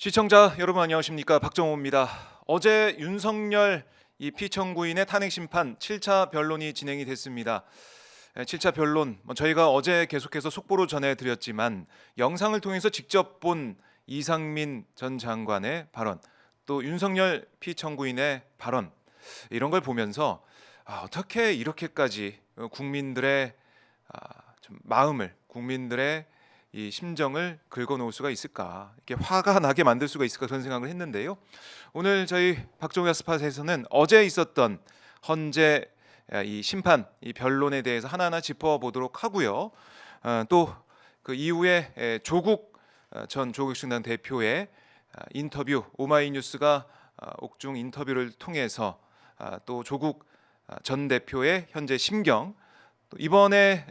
시청자 여러분 안녕하십니까, 박정호입니다. 어제 윤석열 이 피청구인의 탄핵 심판 7차 변론이 진행이 됐습니다. 7차 변론 저희가 어제 계속해서 속보로 전해드렸지만 영상을 통해서 직접 본 이상민 전 장관의 발언, 또 윤석열 피청구인의 발언, 이런 걸 보면서 어떻게 이렇게까지 국민들의 좀 마음을, 국민들의 이 심정을 긁어놓을 수가 있을까, 이렇게 화가 나게 만들 수가 있을까, 그런 생각을 했는데요. 오늘 저희 박정호 스팟에서는 어제 있었던 헌재 이 심판, 이 변론에 대해서 하나하나 짚어보도록 하고요. 또 그 이후에 조국 전 조국신당 대표의 인터뷰, 오마이뉴스가 옥중 인터뷰를 통해서 또 조국 전 대표의 현재 심경, 또 이번에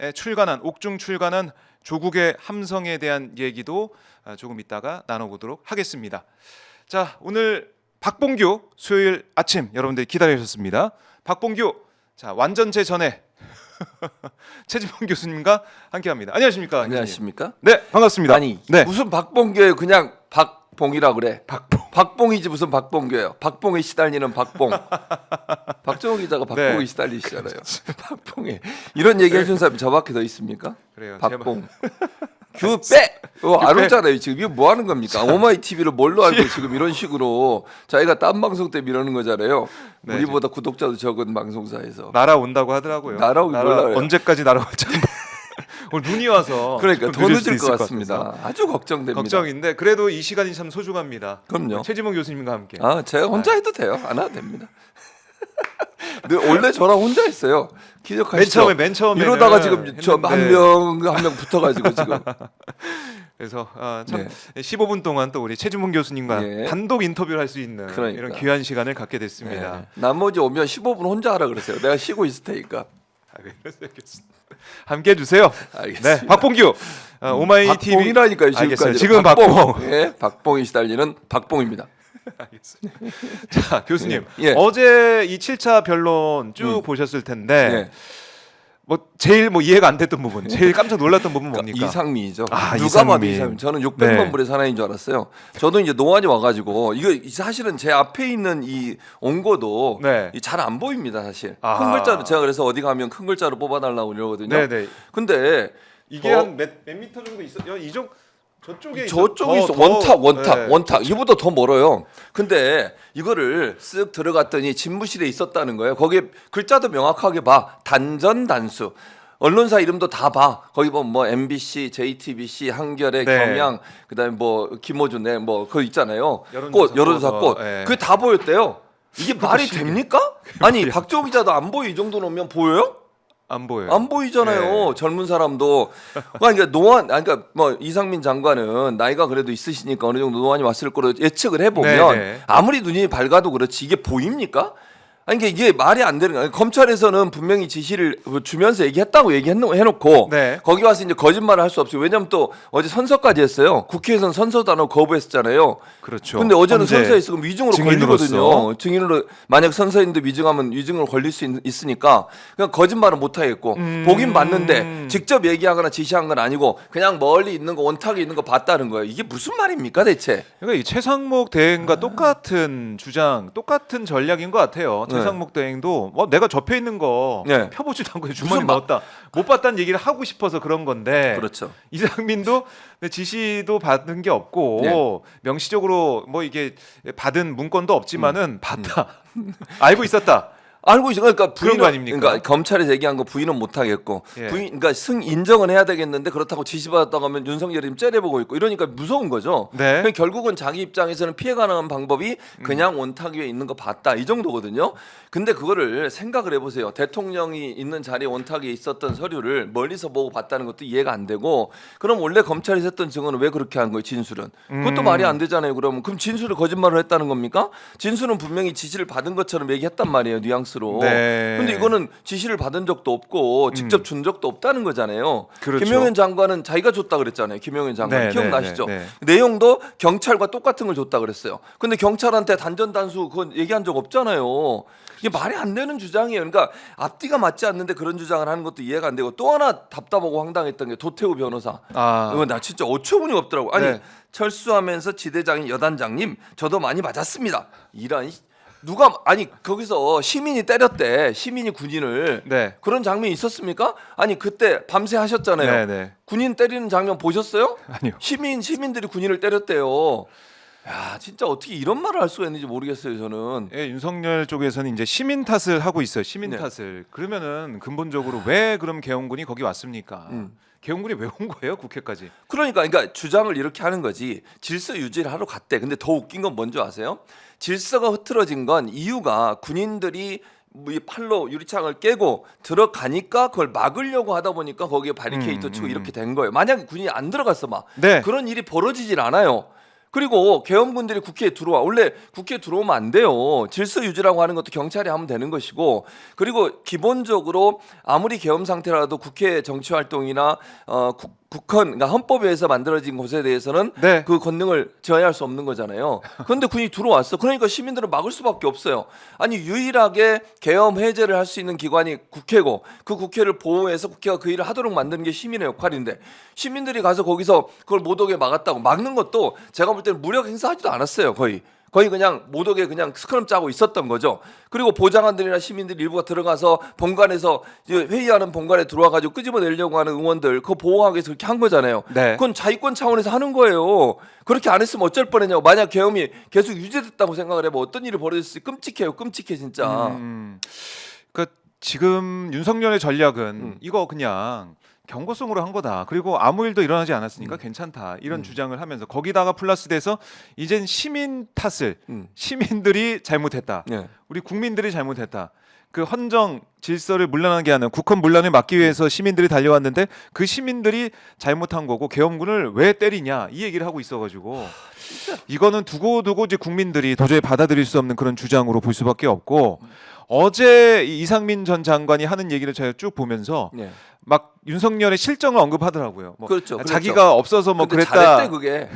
옥중 출간한 조국의 함성에 대한 얘기도 조금 이따가 나눠보도록 하겠습니다. 자, 오늘 박봉규 수요일 아침 여러분들이 기다리셨습니다. 박봉규, 자, 완전체 전에 최지봉 교수님과 함께합니다. 안녕하십니까? 안녕하십니까? 네, 반갑습니다. 아니 네. 무슨 박봉규예요? 그냥 박봉이라 그래. 박봉이지 무슨 박봉규예요? 박봉에 시달리는 박봉. 박정호 기자가 박봉에 네. 시달리시잖아요. 박봉에 이런 얘기 해준 사람이 저밖에 더 있습니까? 그래요. 박봉. 규 빼. 안 오잖아요. 지금 이거 뭐 하는 겁니까? 오마이 TV를 뭘로 알고 지금 이런 식으로 자기가 딴 방송 때 미루는 거잖아요. 네, 우리보다 구독자도 적은 방송사에서. 날아온다고 하더라고요. 날아오기 몰라요. 언제까지 날아올지 오늘 눈이 와서 그러니까 더 늦을 수도 것 있을 같습니다. 아주 걱정됩니다. 걱정인데 그래도 이 시간이 참 소중합니다. 그럼요. 최지봉 교수님과 함께. 제가 혼자 해도 돼요. 안 해도 됩니다. 근데 원래 저랑 혼자 했어요. 기억하시죠? 맨 처음에 이러다가 지금 저 한 명 붙어가지고 지금. 그래서 참 15분 동안 또 우리 최지봉 교수님과 단독 인터뷰를 할 수 있는 이런 귀한 시간을 갖게 됐습니다. 나머지 오면 15분 혼자 하라 그러세요. 내가 쉬고 있을 테니까. 함께 해주세요. 알겠습니다. 네, 박봉규 오마이 TV. 박봉이라니까요. 지금까지. 지금 박봉. 예, 박봉이 시달리는 박봉입니다. 알겠습니다. 자, 교수님, 예. 어제 이 7차 변론 쭉 보셨을 텐데 제일 이해가 안 됐던 부분, 제일 깜짝 놀랐던 부분 뭡니까? 이상민이죠. 누가 이상민. 봐도 이상민. 저는 600만 불의 사나이인 줄 알았어요. 저도 이제 노안이 와가지고 이거 사실은 제 앞에 있는 이 온거도 잘 안 보입니다, 사실. 큰 글자로 제가 그래서 어디 가면 큰 글자로 뽑아달라고 이러거든요. 네네. 근데 이게 한 몇 미터 정도 있어요? 저쪽에 있어. 원탁. 이보다 더 멀어요. 근데 이거를 쓱 들어갔더니 집무실에 있었다는 거예요. 거기에 글자도 명확하게 봐. 단전 단수. 언론사 이름도 다 봐. 거기 보면 뭐 MBC, JTBC, 한겨레, 경향, 그다음에 뭐 김어준, 그거 있잖아요. 여론조사 꽃. 그게 다 보였대요. 이게 말이 됩니까? 아니 박정호 기자도 안 보여 이 정도 놓으면 보여요? 안 보여요. 안 보이잖아요. 젊은 사람도. 그러니까 뭐 이상민 장관은 나이가 그래도 있으시니까 어느 정도 노안이 왔을 거로 예측을 해보면 아무리 눈이 밝아도 그렇지 이게 보입니까? 아니 이게 말이 안 되는 거예요. 검찰에서는 분명히 지시를 주면서 얘기했다고 해놓고 거기 와서 이제 거짓말을 할 수 없어요. 왜냐면 또 어제 선서까지 했어요. 국회에서는 선서 단어 거부했었잖아요. 그렇죠. 근데 어제는 선서했으면 위증으로 증인으로서. 걸리거든요. 증인으로 만약 선서했는데 위증하면 위증으로 걸릴 수 있으니까 그냥 거짓말은 못 하겠고 보긴 봤는데 직접 얘기하거나 지시한 건 아니고 그냥 멀리 있는 거 원탁에 있는 거 봤다는 거예요. 이게 무슨 말입니까 대체? 그러니까 이 최상목 대행과 똑같은 주장, 똑같은 전략인 것 같아요. 최상목 대행도 내가 접해 있는 거 펴보지도 않고 주머니 넣었다, 못 봤다는 얘기를 하고 싶어서 그런 건데. 그렇죠. 이상민도 지시도 받은 게 없고 명시적으로 이게 받은 문건도 없지만은 봤다. 알고 있었다. 알고 있어. 그러니까 그런 거 아닙니까? 그러니까 검찰에서 얘기한 거 부인은 못 하겠고 그러니까 인정은 해야 되겠는데 그렇다고 지시받았다고 하면 윤석열이 지금 째려보고 있고 이러니까 무서운 거죠. 그러니까 결국은 자기 입장에서는 피해 가능한 방법이 그냥 원탁 위에 있는 거 봤다 이 정도거든요. 근데 그거를 생각을 해보세요. 대통령이 있는 자리에 원탁에 있었던 서류를 멀리서 보고 봤다는 것도 이해가 안 되고, 그럼 원래 검찰에서 했던 증언은 왜 그렇게 한 거예요? 진술은 그것도 말이 안 되잖아요. 그럼 진술을 거짓말을 했다는 겁니까? 진술은 분명히 지시를 받은 것처럼 얘기했단 말이에요. 뉘앙스 뉘앙스로. 네. 근데 이거는 지시를 받은 적도 없고 직접 준 적도 없다는 거잖아요. 그렇죠. 김용현 장관은 자기가 줬다 그랬잖아요. 김용현 장관 네, 기억나시죠? 네, 내용도 경찰과 똑같은 걸 줬다 그랬어요. 근데 경찰한테 단전단수 그건 얘기한 적 없잖아요. 이게 말이 안 되는 주장이에요. 그러니까 앞뒤가 맞지 않는데 그런 주장을 하는 것도 이해가 안 되고 또 하나 답답하고 황당했던 게 도태우 변호사. 이거 나 진짜 어처구니 없더라고. 아니 네. 철수하면서 지대장인 여단장님 저도 많이 맞았습니다. 이런 누가 아니 거기서 시민이 때렸대. 시민이 군인을. 네. 그런 장면이 있었습니까? 아니 그때 밤새 하셨잖아요. 네, 네. 군인 때리는 장면 보셨어요? 아니요. 시민들이 군인을 때렸대요. 야 진짜 어떻게 이런 말을 할 수가 있는지 모르겠어요 저는. 예, 윤석열 쪽에서는 이제 시민 탓을 하고 있어요. 시민 네. 탓을. 그러면은 근본적으로 왜 그럼 개헌군이 거기 왔습니까? 개헌군이 왜 온 거예요? 국회까지. 그러니까 주장을 이렇게 하는 거지. 질서 유지를 하러 갔대. 근데 더 웃긴 건 뭔지 아세요? 질서가 흐트러진 건 이유가 군인들이 뭐이 팔로 유리창을 깨고 들어가니까 그걸 막으려고 하다 보니까 거기에 바리케이트 치고 이렇게 된 거예요. 만약에 군인이 안 들어갔어 막 네. 그런 일이 벌어지질 않아요. 그리고 계엄군들이 국회에 들어와. 원래 국회에 들어오면 안 돼요. 질서 유지라고 하는 것도 경찰이 하면 되는 것이고, 그리고 기본적으로 아무리 계엄 상태라도 국회 정치 활동이나 국헌, 그러니까 헌법에 의해서 만들어진 것에 대해서는 네. 그 권능을 제어할 수 없는 거잖아요. 그런데 군이 들어왔어. 그러니까 시민들은 막을 수밖에 없어요. 아니 유일하게 계엄 해제를 할 수 있는 기관이 국회고, 그 국회를 보호해서 국회가 그 일을 하도록 만드는 게 시민의 역할인데, 시민들이 가서 거기서 그걸 못 오게 막았다고. 막는 것도 제가 볼 때는 무력 행사하지도 않았어요. 거의 그냥 못 오게 그냥 스크럼 짜고 있었던 거죠. 그리고 보좌관들이나 시민들 일부가 들어가서 본관에서 회의하는 본관에 들어와 가지고 끄집어내려고 하는 의원들 그거 보호하기 위해서 그렇게 한 거잖아요. 네. 그건 자위권 차원에서 하는 거예요. 그렇게 안 했으면 어쩔 뻔했냐고. 만약 계엄이 계속 유지됐다고 생각을 해봐 어떤 일이 벌어졌을지 끔찍해요. 끔찍해 진짜. 그러니까 지금 윤석열의 전략은 이거 그냥 경고성으로 한 거다. 그리고 아무 일도 일어나지 않았으니까 괜찮다. 이런 주장을 하면서 거기다가 플러스돼서 이젠 시민 탓을 시민들이 잘못했다. 네. 우리 국민들이 잘못했다. 그 헌정 질서를 문란하게 하는 국헌 문란을 막기 위해서 시민들이 달려왔는데 그 시민들이 잘못한 거고 계엄군을 왜 때리냐 이 얘기를 하고 있어가지고 이거는 두고두고 이제 국민들이 도저히 받아들일 수 없는 그런 주장으로 볼 수밖에 없고 어제 이상민 전 장관이 하는 얘기를 제가 쭉 보면서 네. 막 윤석열의 실정을 언급하더라고요. 뭐 그렇죠. 자기가 없어서 뭐 근데 그랬다. 잘했대 그게.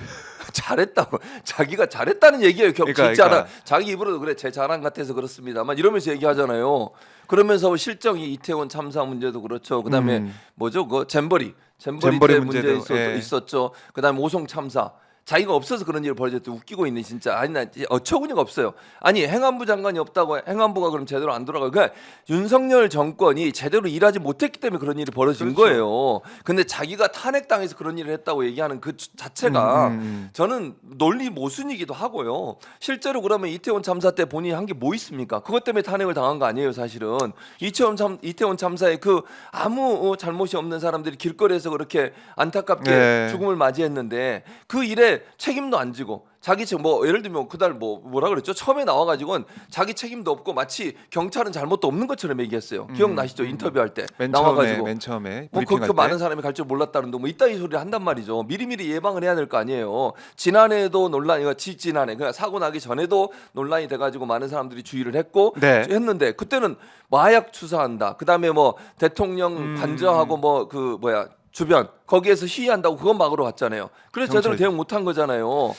잘했다고. 자기가 잘했다는 얘기예요. 그러니까. 자기 입으로도 그래 제 자랑 같아서 그렇습니다만 이러면서 얘기하잖아요. 그러면서 실정이 이태원 참사 문제도 그렇죠. 그다음에 뭐죠? 그 잼버리 잼버리 때 문제도, 문제 예. 있었죠. 그다음에 오송 참사. 자기가 없어서 그런 일이 벌어졌대. 웃기고 있네 진짜. 아니 나 어처구니가 없어요. 아니 행안부 장관이 없다고 행안부가 그럼 제대로 안 돌아가요. 그러니까 윤석열 정권이 제대로 일하지 못했기 때문에 그런 일이 벌어진 그렇죠. 거예요. 근데 자기가 탄핵당해서 그런 일을 했다고 얘기하는 그 자체가 저는 논리 모순이기도 하고요. 실제로 그러면 이태원 참사 때 본인이 한 게 뭐 있습니까? 그것 때문에 탄핵을 당한 거 아니에요 사실은. 이태원 참사에 그 아무 잘못이 없는 사람들이 길거리에서 그렇게 안타깝게 네. 죽음을 맞이했는데 그 일에 책임도 안 지고 자기 책 뭐 예를 들면 그날 뭐라 그랬죠? 처음에 나와가지고는 자기 책임도 없고 마치 경찰은 잘못도 없는 것처럼 얘기했어요. 기억나시죠? 인터뷰할 때 나와가지고 맨 처음에 뭐 브리핑할 그 때. 많은 사람이 갈 줄 몰랐다는데 뭐 이따위 소리를 한단 말이죠. 미리미리 예방을 해야 될 거 아니에요. 지난해에도 논란이 지난해 그러니까 사고 나기 전에도 논란이 돼가지고 많은 사람들이 주의를 했고 네. 했는데 그때는 마약 추사한다. 그다음에 뭐 대통령 관저하고 뭐 그 뭐야 주변 거기에서 시위한다고 그건 막으러 갔잖아요. 그래서 제대로 경찰이. 대응 못한 거잖아요.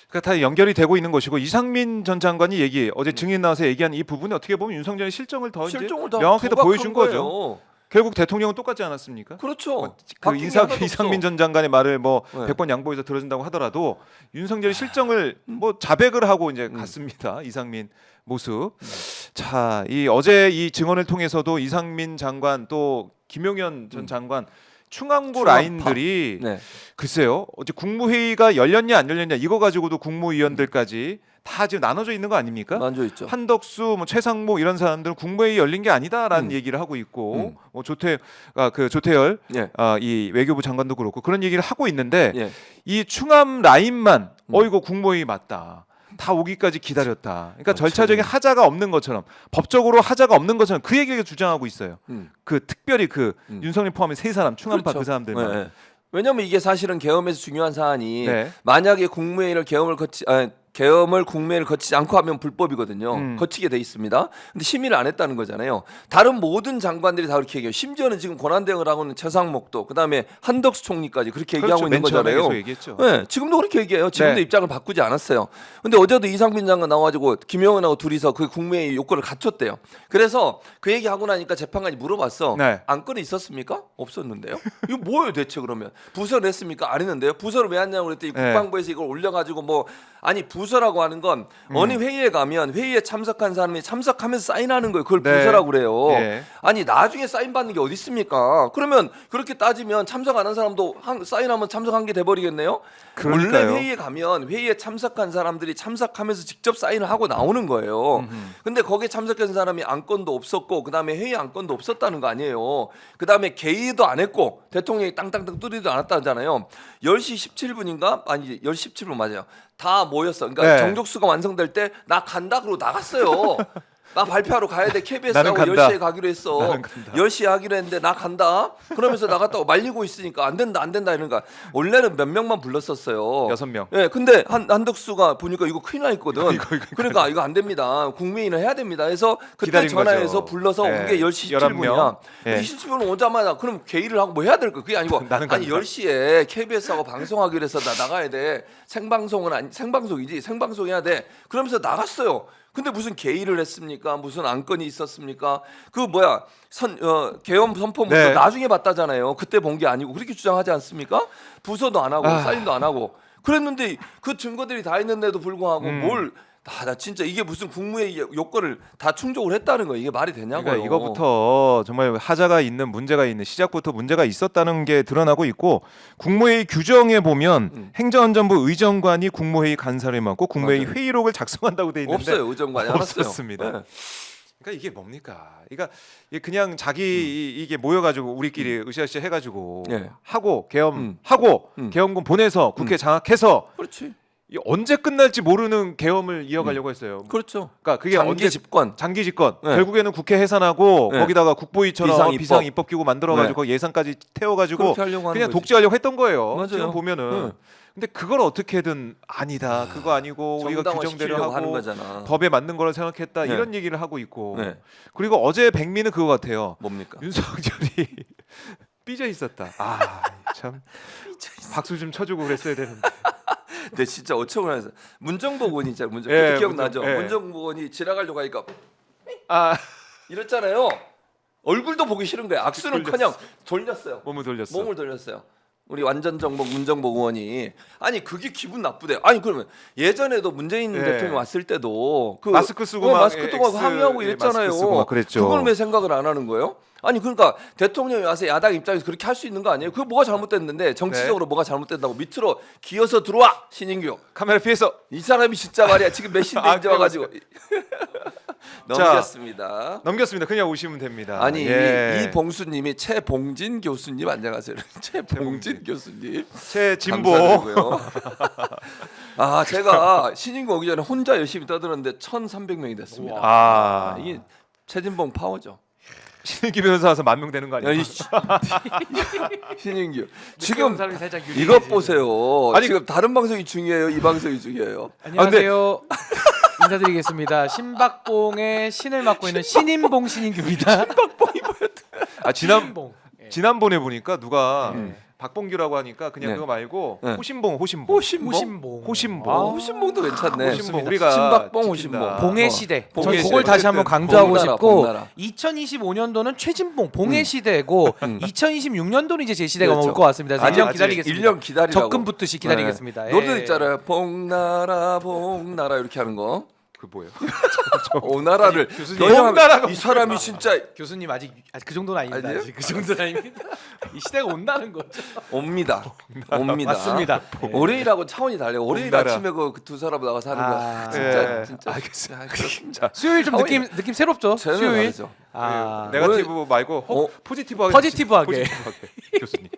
그러니까 다 연결이 되고 있는 것이고 이상민 전 장관이 어제 증인 나와서 얘기한 이 부분이 어떻게 보면 윤석열의 실정을 더 이제 실종을 다 명확히 더 부각한 보여준 거죠. 거예요. 결국 대통령은 똑같지 않았습니까? 그렇죠. 그 바뀐 게 하나도 이상민 없어. 전 장관의 말을 뭐 네. 100번 양보해서 들어준다고 하더라도 윤석열의 실정을 뭐 자백을 하고 이제 갔습니다. 이상민 모습. 자, 이 어제 이 증언을 통해서도 이상민 장관 또 김용현 전 장관 충암고 충암파. 라인들이 네. 글쎄요. 어제 국무회의가 열렸냐 안 열렸냐 이거 가지고도 국무위원들까지 다 지금 나눠져 있는 거 아닙니까? 만져 있죠. 한덕수, 뭐 최상목 이런 사람들은 국무회의 열린 게 아니다라는 얘기를 하고 있고, 뭐 조태열 예. 이 외교부 장관도 그렇고 그런 얘기를 하고 있는데 예. 이 충암 라인만 이거 국무회의 맞다. 다 오기까지 기다렸다. 그러니까 절차적인 하자가 없는 것처럼 법적으로 하자가 없는 것처럼 그 얘기를 주장하고 있어요. 그 특별히 그 윤석열 포함해 세 사람 충암파 그렇죠. 그 사람들만. 네. 왜냐면 이게 사실은 계엄에서 중요한 사안이 네. 만약에 국무회의를 계엄을 계엄을 국무회의를 거치지 않고 하면 불법이거든요. 거치게 돼 있습니다. 근데 심의를 안 했다는 거잖아요. 다른 모든 장관들이 다 그렇게 얘기해요. 심지어는 지금 권한대행을 하고 있는 최상목도 그다음에 한덕수 총리까지 그렇게 얘기하고 있는 맨 처음에 거잖아요. 계속 얘기했죠. 네, 지금도 그렇게 얘기해요. 지금도 네. 입장을 바꾸지 않았어요. 근데 어제도 이상민 장관 나와가지고 김영은하고 둘이서 그 국무회의 요건을 갖췄대요. 그래서 그 얘기하고 나니까 재판관이 물어봤어. 네. 안건이 있었습니까? 없었는데요. 이거 뭐예요 대체 그러면? 부서를 했습니까? 안 했는데요. 부서를 왜 했냐고 그랬더니 네. 국방부에서 이걸 올려가지고 뭐 아니 부서라고 하는 건 어느 회의에 가면 회의에 참석한 사람이 참석하면서 사인하는 거예요. 그걸 네. 부서라고 그래요. 네. 아니 나중에 사인 받는 게 어디 있습니까? 그러면 그렇게 따지면 참석 안 한 사람도 사인하면 참석한 게 돼버리겠네요. 그러니까요. 원래 회의에 가면 회의에 참석한 사람들이 참석하면서 직접 사인을 하고 나오는 거예요. 근데 거기에 참석한 사람이 안건도 없었고 그다음에 회의 안건도 없었다는 거 아니에요. 그다음에 개의도 안 했고 대통령이 땅땅땅 뚜리도 않았다잖아요. 10시 17분인가? 아니 10시 17분 맞아요. 다 모였어. 그러니까 네. 정족수가 완성될 때 나 간다 그러고 나갔어요. 나 발표하러 가야 돼. 나는 KBS하고 간다. 10시에 가기로 했어. 나는 간다. 10시에 하기로 했는데 나 간다. 그러면서 나갔다고 말리고 있으니까 안 된다 이러니까 원래는 몇 명만 불렀었어요. 6명. 예, 근데 한덕수가 보니까 이거 큰일 나 있거든. 이거 그러니까 이거 안 됩니다. 국민회의는 해야 됩니다. 그래서 그때 기다린 전화해서 거죠. 불러서 네. 온 게 10시 11 명. 17분이야. 네. 17분 오자마자 그럼 개의를 하고 뭐 해야 될 거? 그게 아니고 나는 아니 간다. 10시에 KBS하고 방송하기로 해서 나 나가야 돼. 생방송은 아니 생방송이지. 생방송해야 돼. 그러면서 나갔어요. 근데 무슨 개의를 했습니까? 무슨 안건이 있었습니까? 그 뭐야 계엄 선포문도 네. 나중에 봤다잖아요. 그때 본 게 아니고 그렇게 주장하지 않습니까? 부서도 안 하고 사인도 안 하고 그랬는데 그 증거들이 다 있는데도 불구하고 나 진짜 이게 무슨 국무회의 요건을 다 충족을 했다는 거예요. 이게 말이 되냐고요. 그러니까 이거부터 정말 하자가 있는 문제가 있는 시작부터 문제가 있었다는 게 드러나고 있고 국무회의 규정에 보면 행정안전부 의정관이 국무회의 간사를 맡고 국무회의 맞아요. 회의록을 작성한다고 돼 있는데 없어요. 의정관이 알았어요. 없었습니다. 네. 그러니까 이게 뭡니까? 그러니까 이게 그냥 자기 이게 모여가지고 우리끼리 으쌰으쌰 해가지고 네. 하고 계엄하고 계엄군 보내서 국회 장악해서 그렇지. 이 언제 끝날지 모르는 계엄을 이어가려고 했어요. 그렇죠. 그러니까 그게 장기 언제 집권. 장기 집권 네. 결국에는 국회 해산하고 네. 거기다가 국보위처럼 비상 입법. 입법기구 만들어가지고 예산까지 태워가지고 그렇게 하려고 하는 그냥 거지. 독재하려고 했던 거예요. 맞아요. 지금 보면은. 네. 근데 그걸 어떻게든 아니다. 그거 아니고 우리가 규정대로 정당화시키려고 하는 하고 거잖아. 법에 맞는 거라 생각했다. 네. 이런 얘기를 하고 있고. 네. 그리고 어제 백미는 그거 같아요. 뭡니까? 윤석열이 삐져 있었다. 아 참. 박수 좀 쳐주고 그랬어야 되는데. 근데 진짜 어처구니 없어. 문정복 의원이 있잖아요. 예, 기억나죠? 예. 문정복 의원이 지나가려고 하니까 아 이랬잖아요. 얼굴도 보기 싫은 거야. 악수는커녕 돌렸어요. 몸을 돌렸어. 몸을 돌렸어요. 우리 완전 정복 문정복 의원이 아니 그게 기분 나쁘대. 아니 그러면 예전에도 문재인 네. 대통령 왔을 때도 그 마스크 쓰고 막 마스크 쓰고 X, 항의하고 예, 이랬잖아요. 마스크 쓰고 막 그랬죠. 그걸 왜 생각을 안 하는 거예요? 아니 그러니까 대통령이 와서 야당 입장에서 그렇게 할 수 있는 거 아니에요? 그게 뭐가 잘못됐는데 정치적으로 뭐가 잘못된다고 밑으로 기어서 들어와 신인규. 카메라 피해서 이 사람이 진짜 말이야 지금 몇 시인데 아, 이제 와가지고 넘겼습니다. 넘겼습니다. 그냥 오시면 됩니다. 아니 예. 이 봉수님이 최봉진 교수님 안녕하세요. 최봉진 교수님 최진보 감사드리고요. 아 제가 신인구 오기 전에 혼자 열심히 떠들었는데 1,300명이 됐습니다. 아 이게 최진봉 파워죠. 신인기 변호사 와서 10,000명 되는 거 야, 아니에요? 이 신인규 지금 지금 사람이 살짝 이것 보세요. 아니, 지금 다른 방송이 중요해요. 이 방송이 중요해요. 안녕하세요. 인사드리겠습니다. 신박봉의 신을 맡고 있는 신인봉 신인규입니다. 아 신인봉. 예. 지난번에 보니까 누가 박봉규라고 하니까 그냥 네. 그거 말고 네. 호신봉 호신봉. 호신봉. 아, 호신봉도 괜찮네. 호신봉 우리가 신박봉 지킨다. 호신봉. 봉의 어. 시대. 봉의 저는 시대. 그걸 다시 한번 어쨌든 강조하고 봉나라, 싶고 봉나라. 2025년도는 최진봉 봉의 시대고 2026년도는 이제 제 시대가 그렇죠. 올 것 같습니다. 그래서 아직 1년 기다리겠습니다. 1년 기다리라고. 적금 붙듯이 기다리겠습니다. 네. 예. 노래도 있잖아요. 봉나라 봉나라 이렇게 하는 거. 그 뭐예요? 오나라를 교수님. 변형하면 이 사람이 진짜 교수님 아직 그 정도는 아닙니다. 아니에요? 아직 그 정도는 아닙니다. 이 시대가 온다는 거죠. 옵니다. 옵니다. 맞습니다. 월요일하고 차원이 달라요. 월요일 봉나라. 아침에 그 두 사람 나가서 하는 아, 거 진짜 예. 진짜 알겠습니다. 그렇습니다. 수요일 좀 느낌 새롭죠? 쟤는 수요일. 다르죠. 아, 네거티브 말고 어? 포지티브하게 포지티브하게. 포지티브하게 교수님.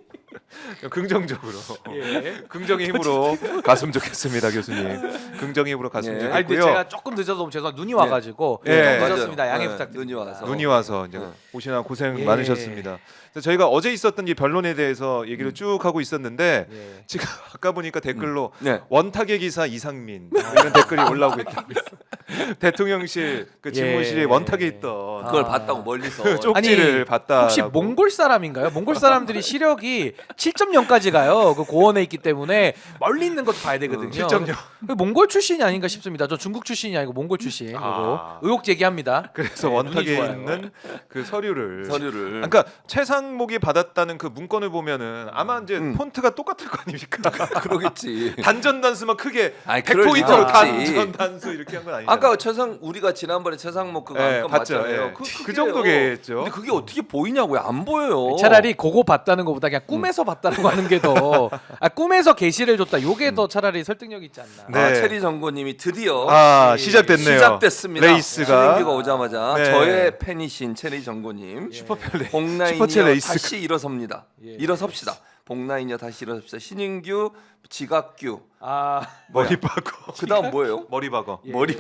긍정적으로 예. 긍정의 힘으로 갔으면 좋겠습니다, 교수님. 긍정의 힘으로 갔으면 예. 아니 근데 좋겠고요. 제가 조금 늦어서 너무 죄송합니다. 눈이 와가지고 예. 좀 늦었습니다. 양해 네, 부탁드립니다. 눈이 와서. 눈이 와서 이제 네. 오시나 고생 예. 많으셨습니다. 그래서 저희가 어제 있었던 이 변론에 대해서 얘기를 쭉 하고 있었는데 예. 지금 아까 보니까 댓글로 네. 원탁의 기사 이상민 이런 댓글이 올라오고 있다고 있어요. 대통령실 그 집무실에 예. 원탁에 있던 그걸 아. 봤다고 멀리서. 쪽지를 아니, 봤다. 혹시 몽골 사람인가요? 몽골 사람들이 시력이 7.0까지 가요. 그 고원에 있기 때문에 멀리 있는 것도 봐야 되거든요. 7.0. 그 몽골 출신이 아닌가 싶습니다. 저 중국 출신이 아니고 몽골 출신. 아. 요거 의혹 제기합니다. 그래서 네, 원탁에 눈이 좋아요. 있는 그 서류를 서류를. 그러니까 최상목이 받았다는 그 문건을 보면은 아마 이제 폰트가 똑같을 거 아닙니까? 그러겠지. 단전 단수만 크게 아이, 그럴 100포인트로 리가 없지. 단전 단수 이렇게 한 건 아니잖아요. 아까 우리가 지난번에 최상목 그거 예, 안건 봤죠. 봤잖아요. 예. 그 크기예요. 정도겠죠. 근데 그게 어떻게 보이냐고요? 안 보여요. 차라리 그거 봤다는 것보다 그냥 꿈에서 봤다고 하는 게 더 꿈에서 게시를 줬다. 요게 더 차라리 설득력 있지 않나. 네. 아, 체리 정보님이 드디어 아 시작됐네요. 시작됐습니다. 레이스가 신인규가 오자마자 네. 저의 팬이신 체리 정보님 슈퍼펠레 복라인이여 슈퍼챗 레이스. 다시 일어섭니다. 예. 일어섭시다. 복라인이여 다시 일어섭시다. 신인규 지각규 아 머리 박어. 그다음 뭐예요? 머리 박어. 예. 머리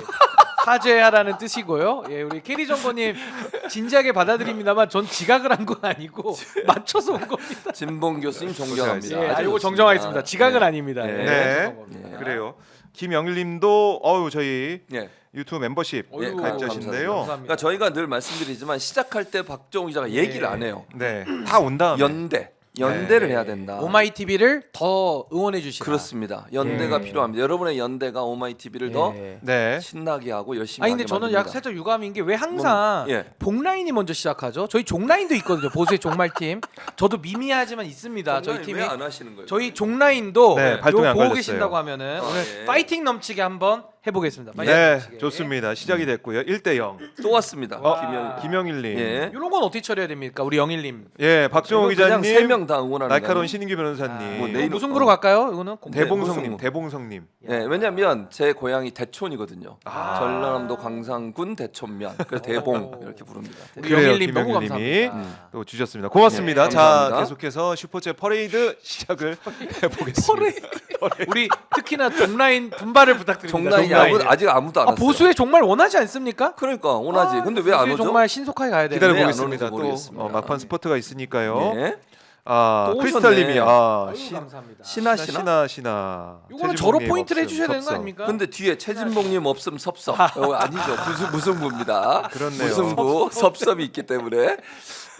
사죄하라는 뜻이고요. 예, 우리 캐리 정보님 진지하게 받아들입니다만 전 지각을 한 건 아니고 맞춰서 온 겁니다. 진봉 교수님 존경합니다. 예, 아주 이거 좋습니다. 정정하겠습니다. 지각은 네. 아닙니다. 네. 예, 네. 죄송한 겁니다. 그래요. 김영일님도 저희 예. 유튜브 멤버십 어이구, 가입자신데요. 감사합니다. 그러니까 저희가 늘 말씀드리지만 시작할 때 박정우 기자가 예. 얘기를 안 해요. 네, 다 온 다음에 연대를 네. 해야 된다. 오마이 TV를 더 응원해 주시라. 그렇습니다. 연대가 예. 필요합니다. 여러분의 연대가 오마이 TV를 더 예. 네. 신나게 하고 열심히 아니 근데 하게 저는 만듭니다. 약 살짝 유감인 게 왜 항상 예. 복라인이 먼저 시작하죠? 저희 종라인도 있거든요. 보수의 종말팀. 저도 미미하지만 있습니다. 저희 팀이. 왜안 하시는 거예요? 저희 종라인도 네, 요 발동이 안 보고 걸렸어요. 계신다고 하면은 오늘 예. 파이팅 넘치게 한번 해보겠습니다. 파이팅 네, 넘치게. 좋습니다. 시작이 됐고요. 1대0. 또 왔습니다. 김영일님. 예. 이런 건 어떻게 처리해야 됩니까? 우리 영일님. 예, 박정호 그냥 기자님. 세 명 다 응원하는 날카로운 거예요. 신인규 변호사님. 뭐 이거 내일 무승부로 갈까요? 이거는 공- 대봉성님, 무슨- 대봉성님. 예, 왜냐하면 제 고향이 대촌이거든요. 아. 전라남도 광산군 대촌면. 그래서 대봉 이렇게 부릅니다. 우리 그래요, 영일님 너무 김영일님이. 감사합니다. 또 주셨습니다. 고맙습니다. 네, 자, 감사합니다. 계속해서 슈퍼챗 퍼레이드 시작을 해보겠습니다. 우리 특히나 종라인 분발을 부탁드립니다. 종라인이 아직 아무도 안 아, 왔어요. 보수에 정말 원하지 않습니까? 그러니까 원하지. 근데 왜 안 보수에 오죠? 정말 신속하게 가야 되는데. 기다려 왜 안 보겠습니다. 오는지 또 모르겠습니다. 막판 스포트가 있으니까요. 예. 아, 또 크리스탈님이 오셨네. 아유, 감사합니다. 신나. 요거는 최진봉님 저로 포인트를 없음, 해주셔야 되는 거 섭섭. 아닙니까? 근데 뒤에 최진봉님 없음 섭섭. 아니죠. 무승부입니다. 그렇네요. 무승부 섭섭이 있기 때문에.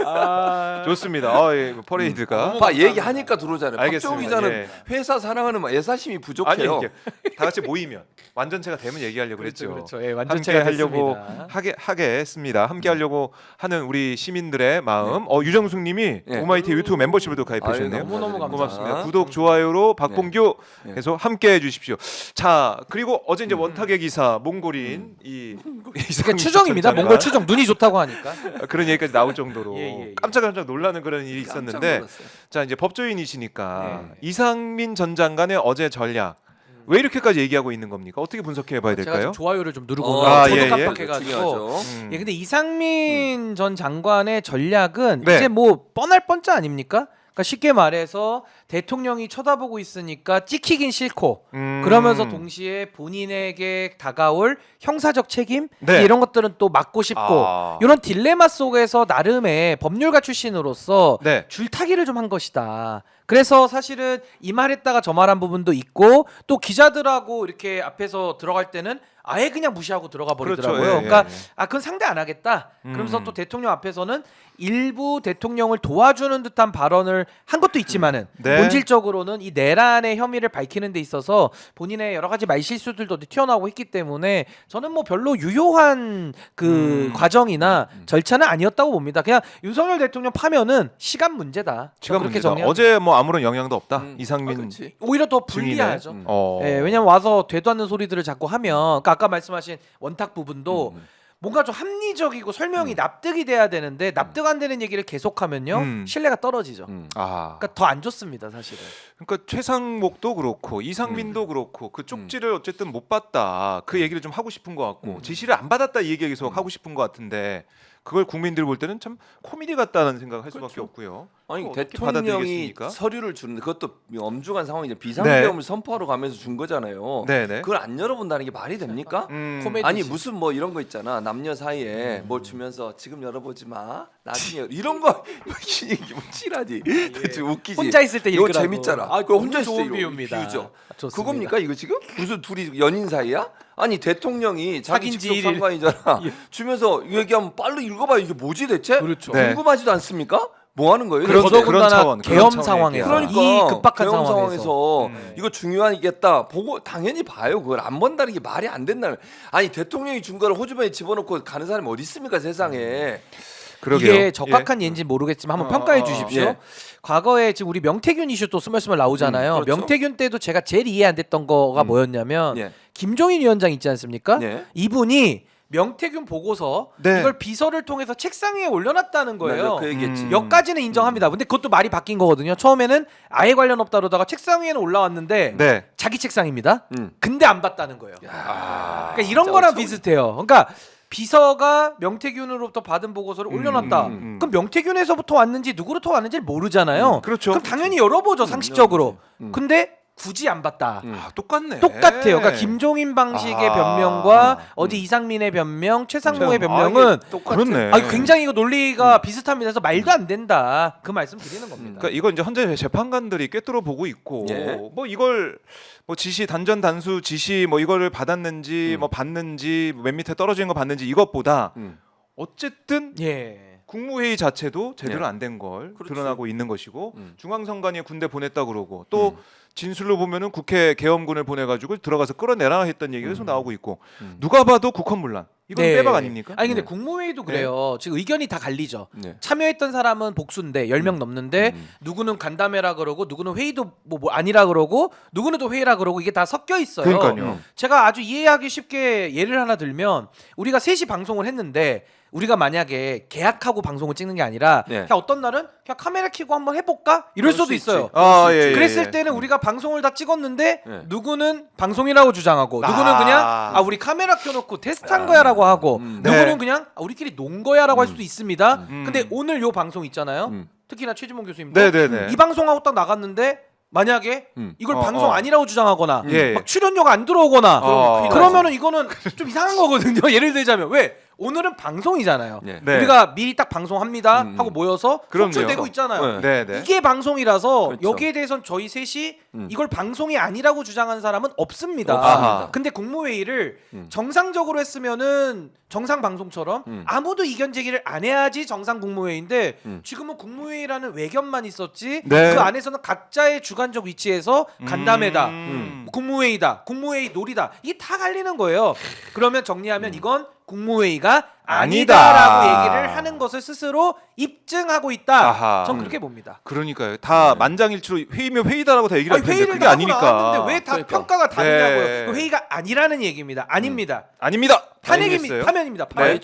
아, 좋습니다. 예, 퍼레이드가. 봐 얘기하니까 들어오잖아요. 알겠습니다. 박정우 기자는 예. 회사 사랑하는 애사심이 아니 부족해요. 이렇게 다 같이 모이면 완전체가 되면 얘기하려고 그랬죠. 그렇죠. 예, 함께 완전체가 하려고 됐습니다. 하게 했습니다. 함께 하려고 하는 우리 시민들의 마음. 유정숙님이 네. 오마이티 유튜브 멤버십에도 가입하셨네요. 아유, 너무너무 감사합니다. 고맙습니다. 구독 좋아요로 박봉규 네. 해서 함께 해주십시오. 자 그리고 어제 이제 원탁의 기사 몽골인 이 그러니까 추정입니다. 전 장관. 몽골 추정 눈이 좋다고 하니까. 그런 얘기까지 나올 정도로 예. 깜짝깜짝 놀라는 그런 일이 깜짝 있었는데 놀랐어요. 자 이제 법조인이시니까 네. 이상민 전 장관의 어제 전략 왜 이렇게까지 얘기하고 있는 겁니까? 어떻게 분석해봐야 제가 될까요? 지금 좋아요를 좀 누르고 아, 저도 예, 예. 깜빡해가지고. 중요하죠. 예, 근데 이상민 전 장관의 전략은 네. 이제 뭐 뻔할 뻔짜 아닙니까? 그러니까 쉽게 말해서 대통령이 쳐다보고 있으니까 찍히긴 싫고 그러면서 동시에 본인에게 다가올 형사적 책임 네. 이런 것들은 또 막고 싶고 아. 이런 딜레마 속에서 나름의 법률가 출신으로서 네. 줄타기를 좀 한 것이다. 그래서 사실은 이 말했다가 저 말한 부분도 있고 또 기자들하고 이렇게 앞에서 들어갈 때는 아예 그냥 무시하고 들어가 버리더라고요. 그렇죠. 예, 그러니까 예. 그건 상대 안 하겠다. 그러면서 또 대통령 앞에서는 일부 대통령을 도와주는 듯한 발언을 한 것도 있지만은 네. 본질적으로는 이 내란의 혐의를 밝히는 데 있어서 본인의 여러 가지 말실수들도 튀어나오고 있기 때문에 저는 뭐 별로 유효한 그 과정이나 절차는 아니었다고 봅니다. 그냥 윤석열 대통령 파면은 시간 문제다. 시간 그렇게 문제다. 정리합니다. 어제 뭐 아무런 영향도 없다. 아, 이상민 그렇지. 오히려 더 증인의. 불리하죠. 예, 어. 왜냐면 와서 되도 않는 소리들을 자꾸 하면 그러니까 아까 말씀하신 원탁 부분도 뭔가 좀 합리적이고 설명이 납득이 돼야 되는데 납득 안 되는 얘기를 계속하면요 신뢰가 떨어지죠. 아. 그러니까 더 안 좋습니다, 사실은. 그러니까 최상목도 그렇고 이상민도 그렇고 그 쪽지를 어쨌든 못 받다 그 얘기를 좀 하고 싶은 것 같고 지시를 안 받았다 이 얘기 계속 하고 싶은 것 같은데 그걸 국민들 볼 때는 참 코미디 같다는 생각을 할 수밖에 그렇죠. 없고요. 아니 그거 어떻게 대통령이 받아들이겠습니까? 서류를 주는데 그것도 엄중한 상황이죠. 비상계엄을 선포하러 가면서 준 거잖아요. 네네. 그걸 안 열어본다는 게 말이 됩니까? 코미디. 아니 무슨 뭐 이런 거 있잖아. 남녀 사이에 뭘 주면서 지금 열어보지 마. 나중에 이런 거 이게 찌라지. 좀 웃기지. 혼자 있을 때 이거 읽으라고. 재밌잖아. 아, 그거 혼자 있을 때 좋은 이거 비유입니다. 비유죠. 좋습니다. 그겁니까 이거 지금? 무슨 둘이 연인 사이야? 아니 대통령이 자기 사귄 지 직속 일일. 상관이잖아. 예. 주면서 얘기하면 빨리 읽어봐. 이게 뭐지 대체? 그렇죠. 네. 궁금하지도 않습니까? 뭐 하는 거예요? 그런- 대체? 그런 차원, 그런 계엄 차원의 상황에서 얘기야. 이 급박한 계엄 상황에서 이거 중요하겠다 보고 당연히 봐요. 그걸 안 본다는 게 말이 안 된다는. 아니 대통령이 준 거를 호주머니에 집어넣고 가는 사람이 어디 있습니까 세상에. 그러게요. 이게 적합한 예인지 모르겠지만 한번 평가해 주십시오. 예. 과거에 지금 우리 명태균 이슈 또 스멀스멀 나오잖아요. 그렇죠. 명태균 때도 제가 제일 이해 안 됐던 거가 뭐였냐면 예. 김종인 위원장 있지 않습니까? 예. 이분이 명태균 보고서 네. 이걸 비서를 통해서 책상 위에 올려놨다는 거예요. 맞아, 그 얘기했지. 여기까지는 인정합니다. 근데 그것도 말이 바뀐 거거든요. 처음에는 아예 관련 없다 그러다가 책상 위에는 올라왔는데 네. 자기 책상입니다. 음. 근데 안 봤다는 거예요. 그러니까 이런 거랑 비슷해요. 그러니까 비서가 명태균으로부터 받은 보고서를 올려놨다. 그럼 명태균에서부터 왔는지 누구로부터 왔는지를 모르잖아요. 그렇죠. 그럼 당연히 열어보죠 상식적으로. 근데 굳이 안 봤다. 아, 똑같네. 똑같아요. 그러니까 김종인 방식의 아. 변명과 어디 이상민의 변명, 최상무의 변명은 그렇네. 굉장히 이거 논리가 비슷합니다. 그래서 말도 안 된다. 그 말씀 드리는 겁니다. 그러니까 이거 이제 현재 재판관들이 꿰뚫어 보고 있고 예. 뭐 이걸 뭐 지시 단전 단수 지시 뭐 이거를 받았는지 뭐 받는지 맨 밑에 떨어지는 거 받는지 이것보다 어쨌든 예. 국무회의 자체도 제대로 예. 안 된 걸 그렇지. 드러나고 있는 것이고 중앙선관위에 군대 보냈다 그러고 또 진술로 보면은 국회 계엄군을 보내가지고 들어가서 끌어내라 했던 얘기가 계속 나오고 있고 누가 봐도 국헌문란 이건 네. 빼박 아닙니까? 아니 근데 국무회의도 그래요. 지금 의견이 다 갈리죠. 네. 참여했던 사람은 복수인데 10명 넘는데 누구는 간담회라 그러고 누구는 회의도 뭐 아니라 그러고 누구는 또 회의라 그러고 이게 다 섞여 있어요. 그러니까요. 제가 아주 이해하기 쉽게 예를 하나 들면 우리가 3시 방송을 했는데 우리가 만약에 계약하고 방송을 찍는 게 아니라 네. 그냥 어떤 날은 그냥 카메라 켜고 한번 해볼까 이럴 그럴 수도 수 있어요. 있지. 아, 예, 예. 그랬을 때는 우리가 방송을 다 찍었는데 네. 누구는 방송이라고 주장하고 누구는 아. 그냥 우리 카메라 켜놓고 테스트한 거야라고 하고 누구는 네. 그냥 우리끼리 논 거야라고 할 수도 있습니다. 근데 오늘 요 방송 있잖아요. 특히나 최지봉 교수님도 네네네. 이 방송하고 딱 나갔는데 만약에 이걸 방송 아니라고 주장하거나 예. 막 출연료가 안 들어오거나 어. 그러면은 이거는 좀 이상한 거거든요. 예를 들자면 왜 오늘은 방송이잖아요. 네. 네. 우리가 미리 딱 방송합니다 하고 모여서 그럼요. 송출되고 있잖아요. 네. 네네. 이게 방송이라서 그렇죠. 여기에 대해서는 저희 셋이 이걸 방송이 아니라고 주장한 사람은 없습니다. 아하. 근데 국무회의를 정상적으로 했으면은 정상 방송처럼 아무도 이견 제기를 안 해야지 정상 국무회의인데 지금은 국무회의라는 외견만 있었지 네. 그 안에서는 각자의 주관적 위치에서 간담회다, 음. 국무회의다, 국무회의 놀이다 이게 다 갈리는 거예요. 그러면 정리하면 이건 국무회의가 아니다라고 아니다. 얘기를 하는 것을 스스로 입증하고 있다. 아하. 전 그렇게 봅니다. 그러니까요. 다 만장일치로 회의면 회의다라고 다 얘기를 아니, 할 텐데 회의를 그게 하고 아니니까. 나왔는데 왜 다 그러니까. 평가가 다르냐고요. 네. 그 회의가 아니라는 얘기입니다. 아닙니다. 아닙니다. 탄핵입니다. 아니겠어요? 파면입니다. 파면.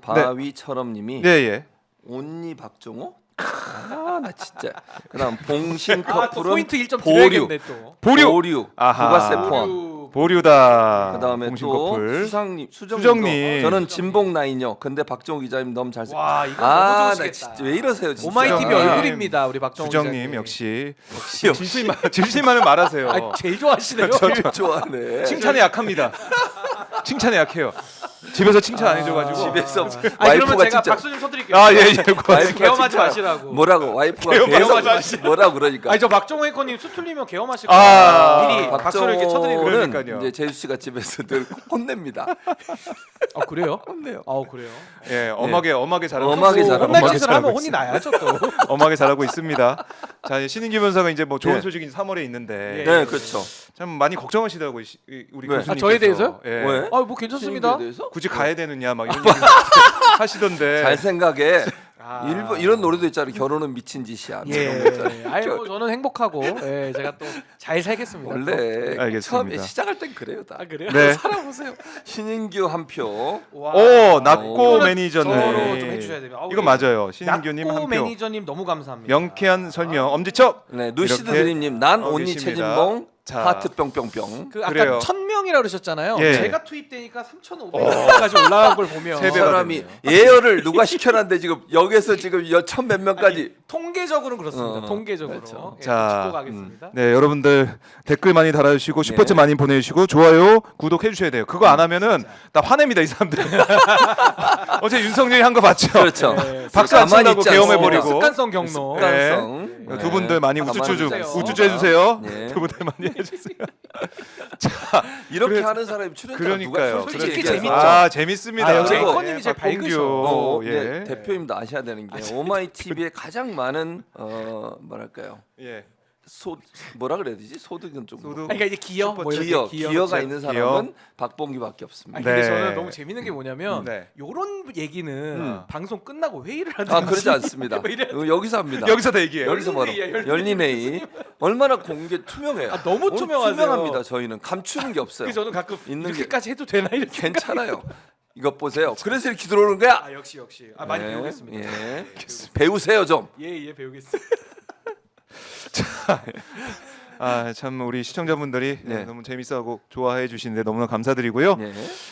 바위처럼님이 네, 예. 온니 박종호? 나 진짜. 그다음 봉신 아, 또 커플은 포인트 1점 보류. 드려야겠네 또. 보류. 아하. 부가세 포함. 보류다. 그다음에 공신 또 커플. 수정님. 수정님. 저는 진봉 라인요. 근데 박정우 기자님 너무 잘생. 와, 이거 아, 너무 나 좋으시겠다. 진짜 왜 이러세요, 진짜. 오마이 TV 수정님. 얼굴입니다. 우리 박정우 수정님 기자님. 역시 진실만을 말하세요. 아, 제일 좋아하시네요. 좋아하네. 칭찬에 약합니다. 칭찬에 약해요. 집에서 칭찬 안 해줘가지고. 집에서 아, 그러면 와이프가 제가 진짜 박수 좀 쳐드릴게요. 아, 예, 예. 와이프가 개엄하지 진짜 마시라고. 뭐라고 와이프가 개엄하지 계속 뭐라고 그러니까. 아니 저 박정우 앵커님 수틀리면 개엄하실 아, 거예요. 미리 박수를 이렇게 쳐드리는 거예요. 그러니까요. 이제 제주 씨가 집에서 늘 혼냅니다. 아 그래요? 혼내요. 아 그래요? 예, 엄하게 잘하고 엄하게 있- 잘하고 혼날 엄하게 짓을 하면 잘하고 혼이 있습니다. 나야죠 또. 엄하게 잘하고 있습니다. 자, 신인규 변호사가 이제 뭐 좋은 예. 소식이 3월에 있는데 예. 네, 그렇죠. 참 많이 걱정하시더라고요, 우리 왜? 교수님께서. 아, 저에 대해서요? 예. 왜? 아 뭐 괜찮습니다. 신인규에 대해서? 굳이 가야 되느냐 막 이런 얘기 하시던데. 잘 생각해. 아. 이런 노래도 있잖아요. 결혼은 미친 짓이야. 뭐 이런 거 예. 있잖아요. 아이고 저는 행복하고 예, 제가 또 잘 살겠습니다. 원래 알겠습니다. 처음에 시작할 땐 그래요 다. 아 그래요? 네. 살아보세요. 신인규 한 표. 와. 오, 낙고 이거는 매니저님. 저로 좀 해주셔야 돼요. 아우, 이거 맞아요. 신인규님 낙고 한 표. 매니저님 너무 감사합니다. 명쾌한 설명. 엄지척. 네, 누시드 이렇게 드림님 난 하고 온니 계십니다. 최진봉 자. 하트 뿅뿅뿅. 그 아까 그래요. 1000명 명이라고 그러셨잖아요. 예. 제가 투입되니까 3,500명까지 올라간 걸 보면 세 배가 사람이 됐네요. 예열을 누가 시켜놨는데 지금 여기서 지금 천몇 명까지 통계적으로는 그렇습니다. 통계적으로. 그렇죠. 예, 자, 짚고 가겠습니다. 네, 여러분들 댓글 많이 달아주시고 네. 슈퍼챗 많이 보내주시고 좋아요, 구독해 주셔야 돼요. 그거 안 하면은 나 화냅니다 이 사람들. 어제 윤석열이 한 거 봤죠? 그렇죠. 네, 박수 안 가만히 친다고 있지 계엄해버리고. 않습니다. 습관성 경로. 습관성. 네. 두 분들 많이 가만히 우쭈쭈 있지 않습니다. 우쭈쭈 해주세요. 네. 두 분들 많이 해주세요. 이렇게 그래서- 하는 사람이 출연자 그러니까요. 누가 솔직히 얘기해서. 재밌죠. 아 재밌습니다. 아, 역시 그리고- 앵커님이 제일 밝으셔. 예. 네, 대표님도 아셔야 되는 게 오마이 TV에 가장 많은 뭐랄까요? 예. 뭐라 그래야 되지? 소득은 좀 소득. 그러니까 이제 기여, 뭐 이렇게 기여가 있는 사람은 박봉규밖에 없습니다. 아니, 근데 네. 저는 너무 재밌는 게 뭐냐면 네. 요런 얘기는 방송 끝나고 회의를 하든지 아 그러지 않습니다. 뭐 이래- 여기서 합니다. 여기서 다 얘기해요. 여기서 바로 열린 열린 회의 얼마나 공개 투명해요. 아, 너무 오늘 투명하세요. 투명합니다. 저희는 감추는 게 없어요. 그래서 저는 가끔 있는 게- 이렇게까지 해도 되나 이렇게 괜찮아요. 이것 보세요. 그래서 이렇게 들어오는 거야. 아 역시 많이 네, 배우겠습니다. 예. 배우세요 좀. 예 배우겠습니다. 아 참 우리 시청자분들이 네. 너무 재밌어하고 좋아해 주시는데 너무나 감사드리고요. 예.